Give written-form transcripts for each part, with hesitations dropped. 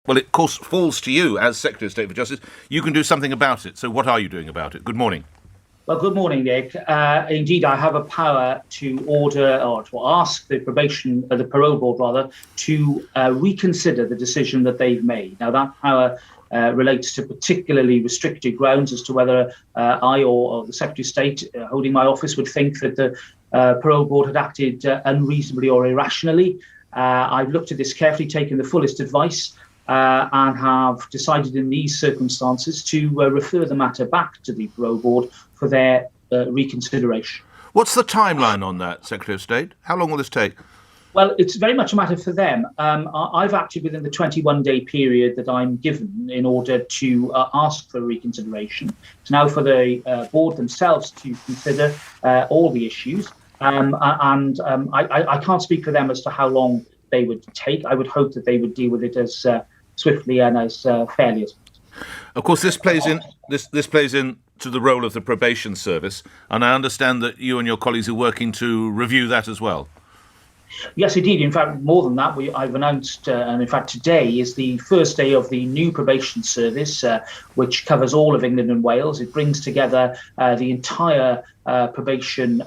Well, it, of course, falls to you as Secretary of State for Justice. You can do something about it. So what are you doing about it? Good morning. Well, good morning, Nick. Indeed, I have a power to order or to ask the parole board rather, to reconsider the decision that they've made. Now, that power relates to particularly restricted grounds as to whether I or the Secretary of State holding my office would think that the parole board had acted unreasonably or irrationally. I've looked at this carefully, taken the fullest advice, and have decided in these circumstances to refer the matter back to the parole board for their reconsideration. What's the timeline on that, Secretary of State? How long will this take? Well, it's very much a matter for them. I've acted within the 21-day period that I'm given in order to ask for reconsideration. It's now for the board themselves to consider all the issues. I can't speak for them as to how long they would take. I would hope that they would deal with it as swiftly and as fairly as possible. Of course, this plays in to the role of the probation service, and I understand that you and your colleagues are working to review that as well. Yes, indeed. In fact, more than that, I've announced, and in fact today is the first day of the new probation service, which covers all of England and Wales. It brings together the entire probation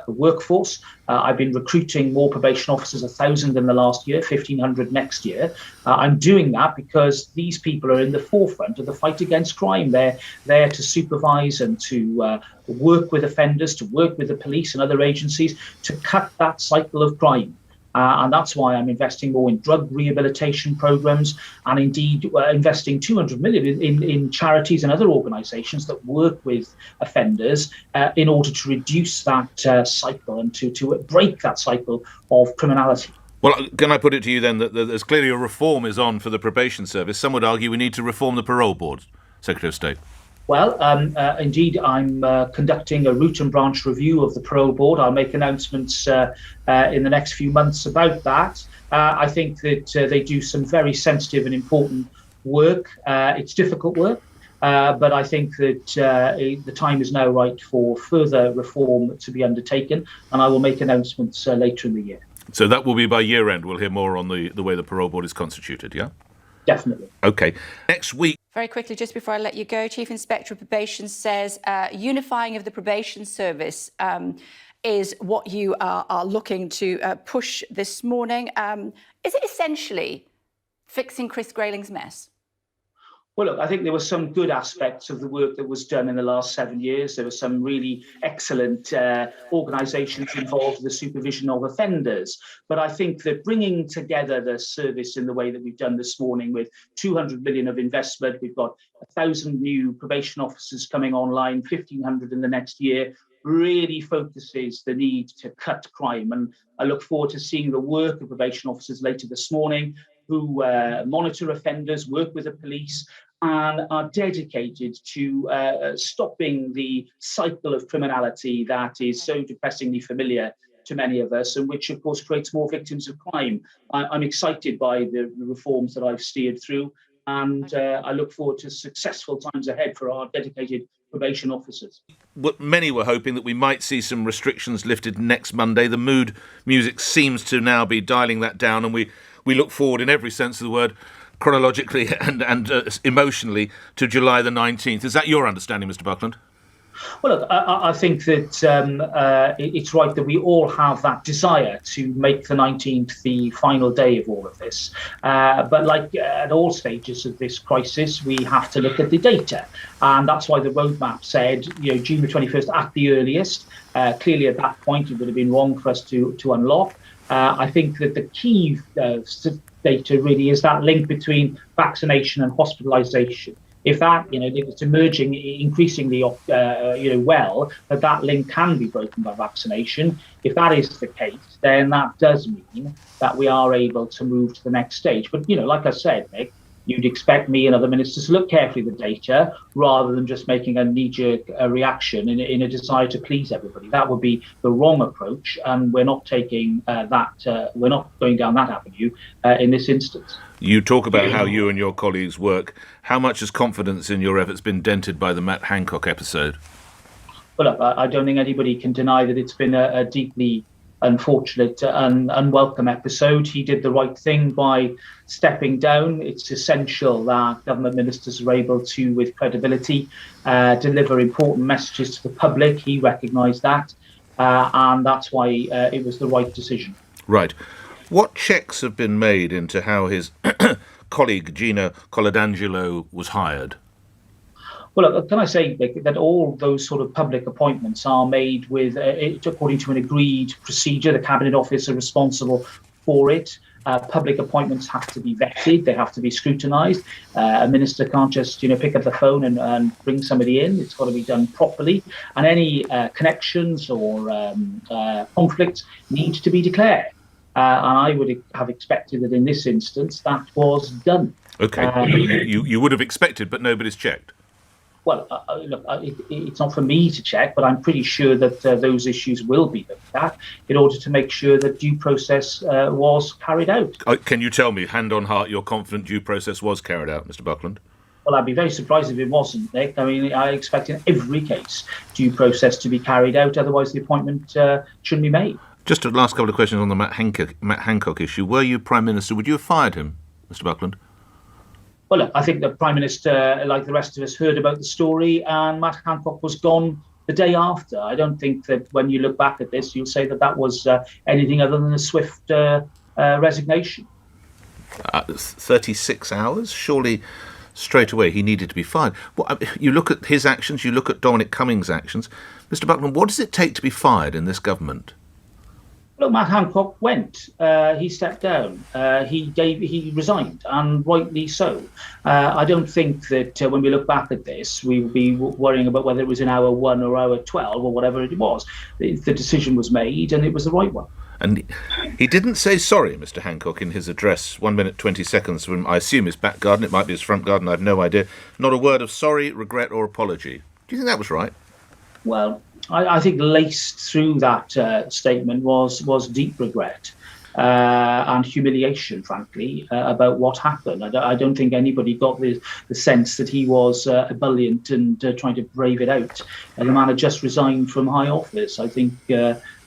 workforce. I've been recruiting more probation officers, 1,000 in the last year, 1,500 next year. I'm doing that because these people are in the forefront of the fight against crime. They're there to supervise and to work with offenders, to work with the police and other agencies to cut that cycle of crime. And that's why I'm investing more in drug rehabilitation programs and indeed investing 200 million in charities and other organisations that work with offenders in order to reduce that cycle and to break that cycle of criminality. Well, can I put it to you then that there's clearly a reform is on for the probation service. Some would argue we need to reform the parole board, Secretary of State. Well, indeed, I'm conducting a root and branch review of the parole board. I'll make announcements in the next few months about that. I think that they do some very sensitive and important work. It's difficult work, but I think that the time is now right for further reform to be undertaken, and I will make announcements later in the year. So that will be by year end. We'll hear more on the way the parole board is constituted, yeah? Definitely. OK. Next week. Very quickly, just before I let you go, Chief Inspector of Probation says unifying of the probation service is what you are looking to push this morning. Is it essentially fixing Chris Grayling's mess? Well, look, I think there were some good aspects of the work that was done in the last 7 years. There were some really excellent organisations involved in the supervision of offenders. But I think that bringing together the service in the way that we've done this morning with 200 million of investment, we've got 1,000 new probation officers coming online, 1,500 in the next year, really focuses the need to cut crime. And I look forward to seeing the work of probation officers later this morning who monitor offenders, work with the police, and are dedicated to stopping the cycle of criminality that is so depressingly familiar to many of us and which, of course, creates more victims of crime. I'm excited by the reforms that I've steered through, and I look forward to successful times ahead for our dedicated probation officers. But many were hoping that we might see some restrictions lifted next Monday. The mood music seems to now be dialing that down, and we look forward in every sense of the word, chronologically and emotionally, to July the 19th. Is that your understanding, Mr. Buckland? Well, look, I think that it's right that we all have that desire to make the 19th the final day of all of this. But like at all stages of this crisis, we have to look at the data. And that's why the roadmap said, June the 21st at the earliest. Clearly, at that point, it would have been wrong for us to unlock. I think that the key data really is that link between vaccination and hospitalisation. If that, if it's emerging increasingly, well, that link can be broken by vaccination. If that is the case, then that does mean that we are able to move to the next stage. But, like I said, Nick, you'd expect me and other ministers to look carefully at the data rather than just making a knee-jerk reaction in a desire to please everybody. That would be the wrong approach, and we're not taking we're not going down that avenue in this instance. You talk about how you and your colleagues work. How much has confidence in your efforts been dented by the Matt Hancock episode? Well, look, I don't think anybody can deny that it's been a deeply unfortunate and unwelcome episode. He did the right thing by stepping down. It's essential that government ministers are able to, with credibility, deliver important messages to the public. He recognised that, and that's why it was the right decision. Right. What checks have been made into how his colleague Gina Coladangelo was hired? Well, can I say, Vic, that all those sort of public appointments are made with, according to an agreed procedure. The Cabinet Office are responsible for it. Public appointments have to be vetted. They have to be scrutinised. A minister can't just, pick up the phone and bring somebody in. It's got to be done properly. And any connections or conflicts need to be declared. And I would have expected that in this instance that was done. Okay, you would have expected, but nobody's checked. Well, look, it's not for me to check, but I'm pretty sure that those issues will be looked at in order to make sure that due process was carried out. Can you tell me, hand on heart, you're confident due process was carried out, Mr. Buckland? Well, I'd be very surprised if it wasn't, Nick. I mean, I expect in every case due process to be carried out, otherwise the appointment shouldn't be made. Just a last couple of questions on the Matt Hancock issue. Were you Prime Minister, would you have fired him, Mr. Buckland? Well, look, I think the Prime Minister, like the rest of us, heard about the story, and Matt Hancock was gone the day after. I don't think that when you look back at this, you'll say that that was anything other than a swift resignation. 36 hours? Surely straight away he needed to be fired. Well, you look at his actions, you look at Dominic Cummings' actions. Mr. Buckland, what does it take to be fired in this government? Look, Matt Hancock went. He stepped down. He resigned, and rightly so. I don't think that when we look back at this, we will be worrying about whether it was in hour 1 or hour 12 or whatever it was. The decision was made, and it was the right one. And he didn't say sorry, Mr. Hancock, in his address, 1 minute, 20 seconds from, I assume, his back garden. It might be his front garden, I have no idea. Not a word of sorry, regret, or apology. Do you think that was right? Well, I think laced through that statement was deep regret and humiliation, frankly, about what happened. I don't think anybody got the sense that he was ebullient and trying to brave it out. The man had just resigned from high office. I think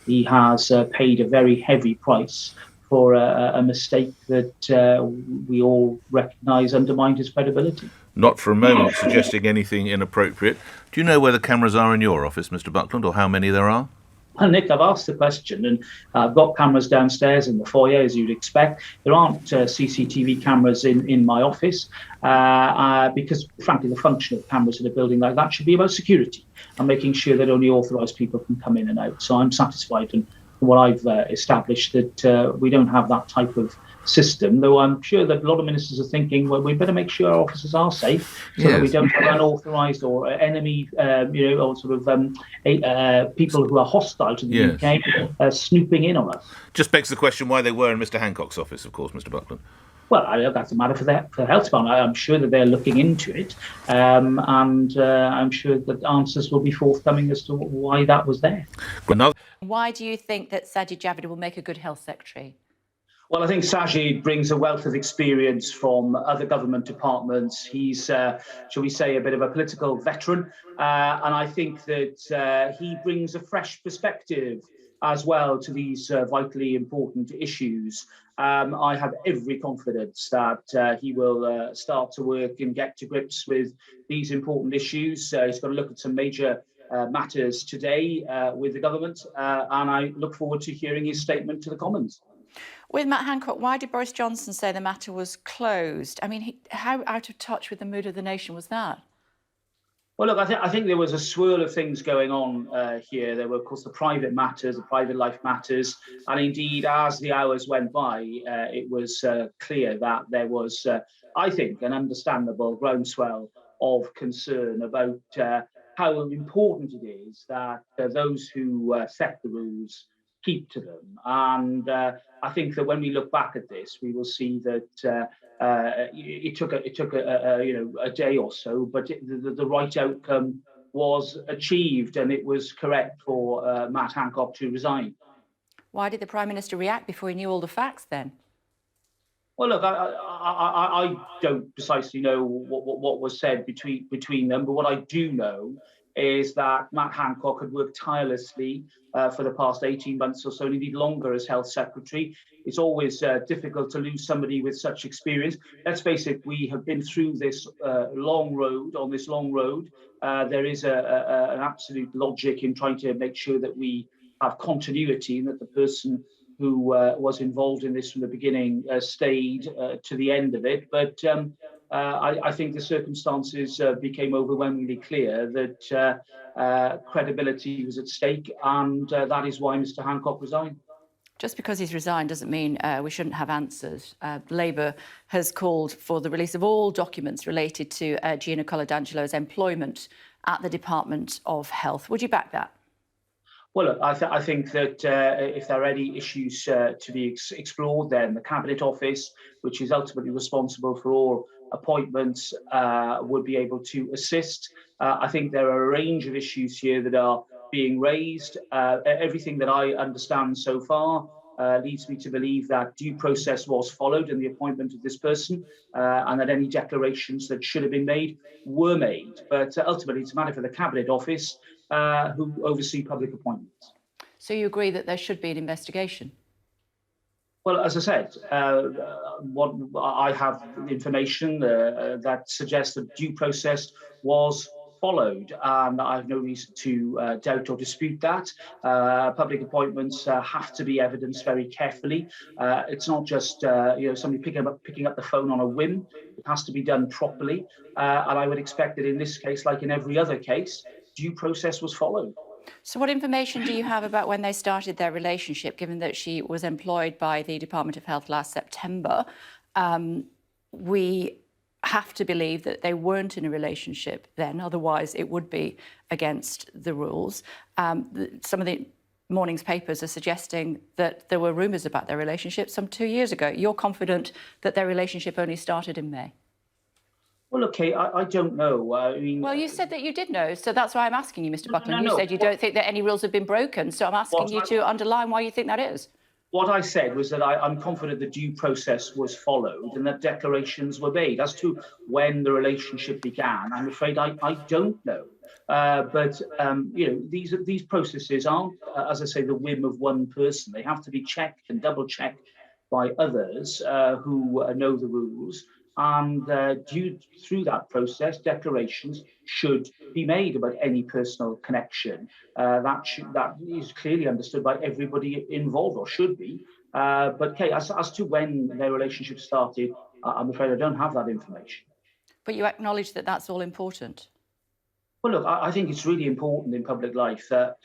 he has paid a very heavy price for a mistake that we all recognise undermined his credibility. Not for a moment suggesting anything inappropriate. Do you know where the cameras are in your office, Mr. Buckland, or how many there are? Well, Nick, I've asked the question, and I've got cameras downstairs in the foyer, as you'd expect. There aren't CCTV cameras in my office because, frankly, the function of cameras in a building like that should be about security and making sure that only authorised people can come in and out. So I'm satisfied in what I've established that we don't have that type of system, though I'm sure that a lot of ministers are thinking, well, we better make sure our officers are safe so that we don't have unauthorised or enemy, or sort of people who are hostile to the UK snooping in on us. Just begs the question why they were in Mr. Hancock's office, of course, Mr. Buckland. Well, that's a matter for the health department. I'm sure that they're looking into it, and I'm sure that answers will be forthcoming as to why that was there. Why do you think that Sajid Javid will make a good health secretary? Well, I think Sajid brings a wealth of experience from other government departments. He's, shall we say, a bit of a political veteran. And I think that he brings a fresh perspective as well to these vitally important issues. I have every confidence that he will start to work and get to grips with these important issues. He's got to look at some major matters today with the government. And I look forward to hearing his statement to the Commons. With Matt Hancock, why did Boris Johnson say the matter was closed? I mean, how out of touch with the mood of the nation was that? Well, look, I think there was a swirl of things going on here. There were, of course, the private matters, the private life matters. And indeed, as the hours went by, it was clear that there was, I think, an understandable groundswell of concern about how important it is that those who set the rules keep to them. And I think that when we look back at this, we will see that it took a day or so, but the right outcome was achieved, and it was correct for Matt Hancock to resign. Why did the Prime Minister react before he knew all the facts then? Well, look, I don't precisely know what was said between them, but what I do know is that Matt Hancock had worked tirelessly for the past 18 months or so, and indeed longer as Health Secretary. It's always difficult to lose somebody with such experience. Let's face it, we have been through this long road. On this long road, there is an absolute logic in trying to make sure that we have continuity and that the person who was involved in this from the beginning stayed to the end of it. But I think the circumstances became overwhelmingly clear that credibility was at stake, and that is why Mr. Hancock resigned. Just because he's resigned doesn't mean we shouldn't have answers. Labour has called for the release of all documents related to Gina Coladangelo's employment at the Department of Health. Would you back that? Well, look, I think that if there are any issues to be explored, then the Cabinet Office, which is ultimately responsible for all appointments, would be able to assist. I think there are a range of issues here that are being raised. Everything that I understand so far leads me to believe that due process was followed in the appointment of this person, and that any declarations that should have been made were made. But ultimately, it's a matter for the Cabinet Office, who oversee public appointments. So you agree that there should be an investigation? Well, as I said, what I have information that suggests that due process was followed, and I have no reason to doubt or dispute that. Public appointments have to be evidenced very carefully. It's not just somebody picking up the phone on a whim. It has to be done properly, and I would expect that in this case, like in every other case, due process was followed. So what information do you have about when they started their relationship, given that she was employed by the Department of Health last September? We have to believe that they weren't in a relationship then, otherwise it would be against the rules. Some of the morning's papers are suggesting that there were rumours about their relationship some 2 years ago. You're confident that their relationship only started in May? Well, okay, I don't know. I mean, well, you said that you did know, so that's why I'm asking you, Mr. Buckland. No. You said you don't think that any rules have been broken, so I'm asking you to underline why you think that is. What I said was that I'm confident the due process was followed and that declarations were made. As to when the relationship began, I'm afraid I don't know. But these processes aren't, as I say, the whim of one person. They have to be checked and double checked by others who know the rules. And through that process, declarations should be made about any personal connection. That is clearly understood by everybody involved, or should be. But Kate, as to when their relationship started, I'm afraid I don't have that information. But you acknowledge that that's all important. Well, look, I think it's really important in public life that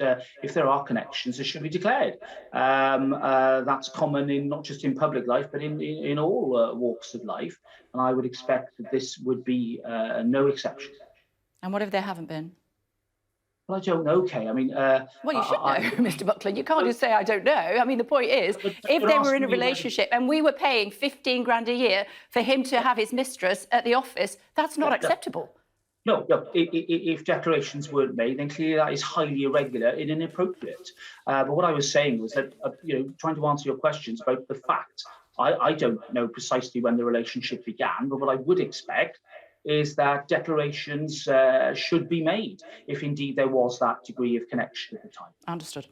if there are connections, they should be declared. That's common in not just in public life, but in all walks of life. And I would expect that this would be no exception. And what if there haven't been? Well, I don't know, Kay. I mean, well, you should know, Mr. Buckland. You can't just say I don't know. I mean, the point is, if they were in a relationship and we were paying 15 grand a year for him to have his mistress at the office, that's not acceptable. No. If declarations weren't made, then clearly that is highly irregular and inappropriate. But what I was saying was that, trying to answer your questions about the fact, I don't know precisely when the relationship began, but what I would expect is that declarations should be made if indeed there was that degree of connection at the time. Understood.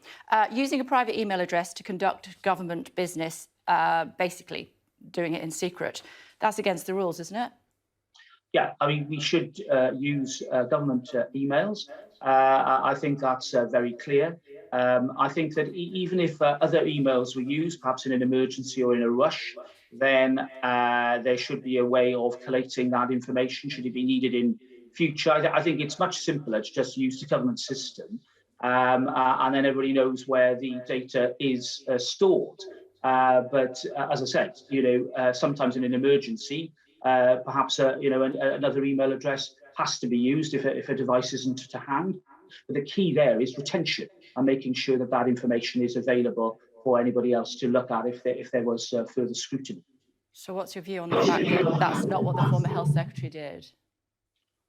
Using a private email address to conduct government business, basically doing it in secret, that's against the rules, isn't it? Yeah, I mean, we should use government emails. I think that's very clear. I think that even if other emails were used, perhaps in an emergency or in a rush, then there should be a way of collating that information should it be needed in future. I think it's much simpler to just use the government system, and then everybody knows where the data is stored. But as I said, sometimes in an emergency, perhaps another email address has to be used if a device isn't to hand. But the key there is retention and making sure that that information is available for anybody else to look at if there was further scrutiny. So what's your view on the fact that that's not what the former Health Secretary did?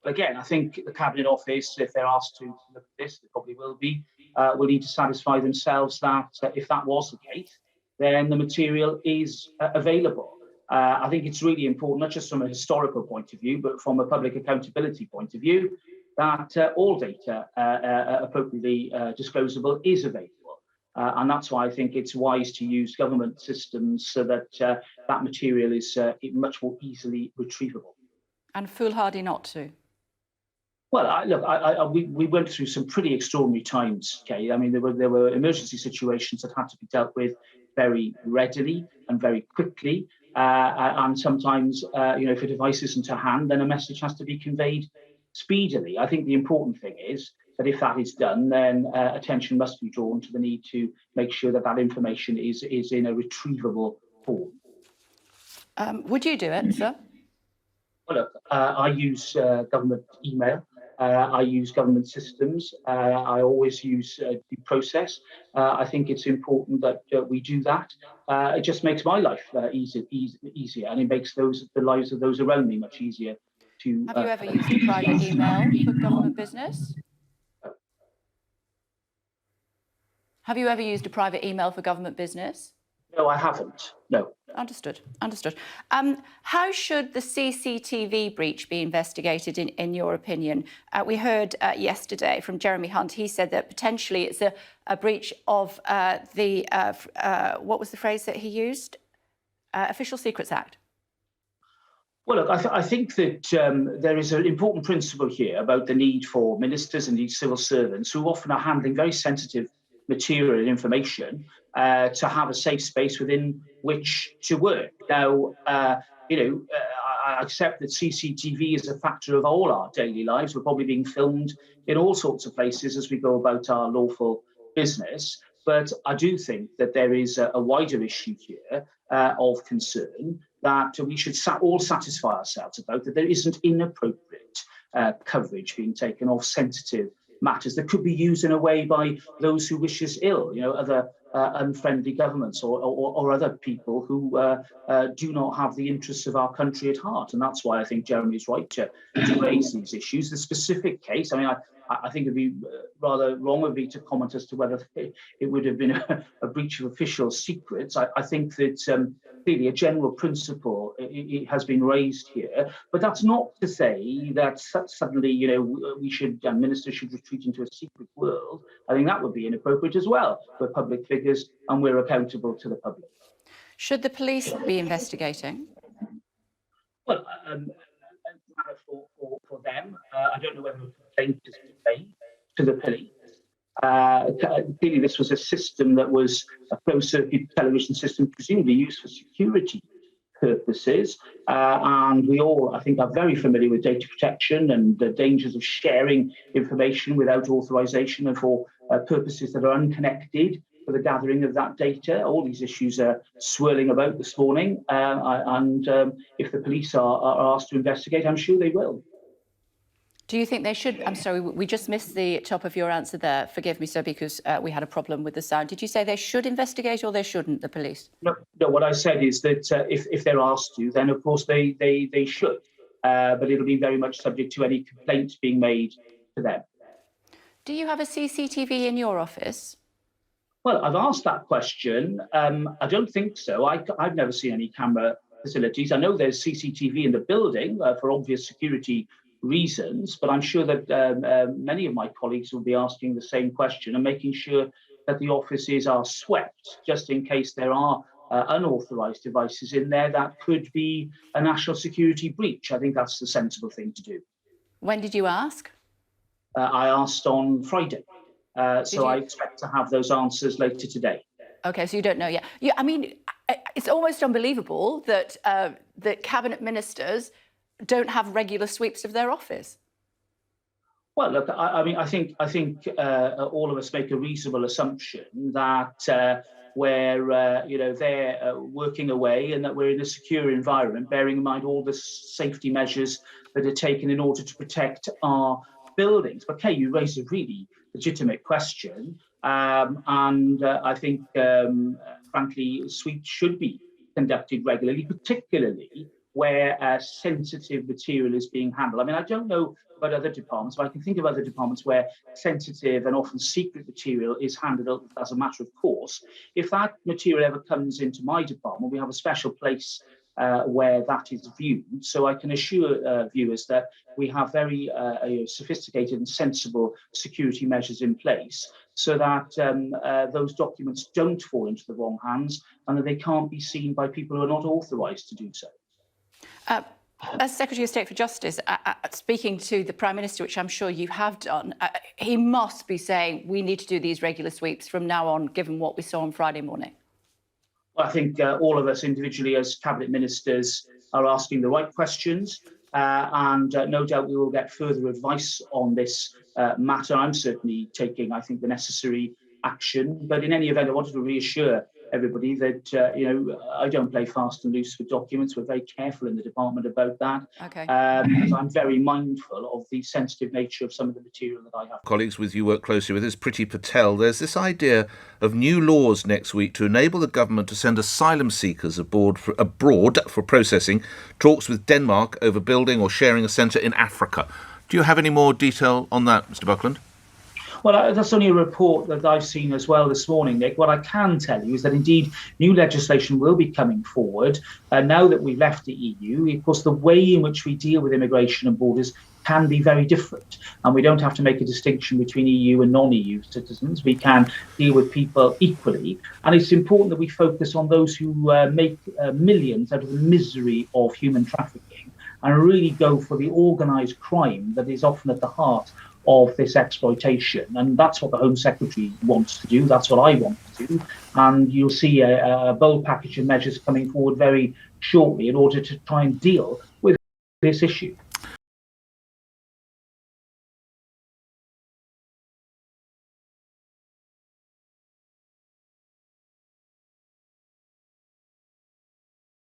Again, I think the Cabinet Office, if they're asked to look at this, they probably will need to satisfy themselves that if that was the case, then the material is available. I think it's really important, not just from a historical point of view, but from a public accountability point of view, that all data appropriately disclosable is available. And that's why I think it's wise to use government systems so that that material is much more easily retrievable. And foolhardy not to. Well, we went through some pretty extraordinary times, Kay. I mean, there were emergency situations that had to be dealt with very readily and very quickly. And sometimes, if a device isn't to hand, then a message has to be conveyed speedily. I think the important thing is that if that is done, then attention must be drawn to the need to make sure that that information is in a retrievable form. Would you do it, sir? Well, look, I use government email. I use government systems. I always use due process. I think it's important that we do that. It just makes my life easier, and it makes the lives of those around me much easier. Have you ever used a private email for government business? Have you ever used a private email for government business? No, I haven't. No. Understood. How should the CCTV breach be investigated, in your opinion? We heard yesterday from Jeremy Hunt. He said that potentially it's a breach of what was the phrase that he used? Official Secrets Act. Well, look, I think that there is an important principle here about the need for ministers and civil servants who often are handling very sensitive material and information to have a safe space within which to work. Now, I accept that CCTV is a factor of all our daily lives. We're probably being filmed in all sorts of places as we go about our lawful business. But I do think that there is a wider issue here of concern that we should all satisfy ourselves about, that there isn't inappropriate coverage being taken of sensitive matters that could be used in a way by those who wish us ill, other unfriendly governments or other people who do not have the interests of our country at heart. And that's why I think Jeremy is right to raise these issues. The specific case, I think it'd be rather wrong of me to comment as to whether it would have been a breach of official secrets. I think that clearly a general principle it has been raised here, but that's not to say that suddenly ministers should retreat into a secret world. I think that would be inappropriate as well. We're public figures and we're accountable to the public. Should the police be investigating? Well, for them, I don't know whether a complaint is made to the police. Clearly, this was a system that was a closed-circuit television system, presumably used for security purposes. And we all, I think, are very familiar with data protection and the dangers of sharing information without authorization and for purposes that are unconnected for the gathering of that data. All these issues are swirling about this morning. And if the police are asked to investigate, I'm sure they will. Do you think they should? I'm sorry, we just missed the top of your answer there. Forgive me, sir, because we had a problem with the sound. Did you say they should investigate or they shouldn't, the police? No, what I said is that if they're asked to, then of course they should. But it'll be very much subject to any complaint being made to them. Do you have a CCTV in your office? Well, I've asked that question. I don't think so. I've never seen any camera facilities. I know there's CCTV in the building for obvious security reasons, but I'm sure that many of my colleagues will be asking the same question and making sure that the offices are swept just in case there are unauthorized devices in there that could be a national security breach. I think that's the sensible thing to do. When did you ask? I asked on Friday. So I expect to have those answers later today. Okay, so you don't know yet. Yeah, I mean, it's almost unbelievable that that cabinet ministers don't have regular sweeps of their office. Well, look, I think all of us make a reasonable assumption that they're working away and that we're in a secure environment, bearing in mind all the safety measures that are taken in order to protect our buildings. But Kay, you raised a really legitimate question, and I think, frankly, sweeps should be conducted regularly, particularly where sensitive material is being handled. I mean, I don't know about other departments, but I can think of other departments where sensitive and often secret material is handled as a matter of course. If that material ever comes into my department, we have a special place where that is viewed. So I can assure viewers that we have very sophisticated and sensible security measures in place so that those documents don't fall into the wrong hands and that they can't be seen by people who are not authorised to do so. As Secretary of State for Justice, speaking to the Prime Minister, which I'm sure you have done, he must be saying we need to do these regular sweeps from now on, given what we saw on Friday morning. Well, I think all of us individually as Cabinet Ministers are asking the right questions, and no doubt we will get further advice on this matter. I'm certainly taking, I think, the necessary action. But in any event, I wanted to reassure everybody that I don't play fast and loose with documents. We're very careful in the department about that. Okay. Because I'm very mindful of the sensitive nature of some of the material that I have. Colleagues with you work closely with is Priti Patel. There's this idea of new laws next week to enable the government to send asylum seekers abroad for processing. Talks with Denmark over building or sharing a centre in Africa. Do you have any more detail on that, Mr. Buckland? Well, that's only a report that I've seen as well this morning, Nick. What I can tell you is that indeed new legislation will be coming forward now that we've left the EU. Of course, the way in which we deal with immigration and borders can be very different. And we don't have to make a distinction between EU and non-EU citizens. We can deal with people equally. And it's important that we focus on those who make millions out of the misery of human trafficking and really go for the organised crime that is often at the heart of this exploitation. And that's what the Home Secretary wants to do. That's what I want to do. And you'll see a bold package of measures coming forward very shortly in order to try and deal with this issue.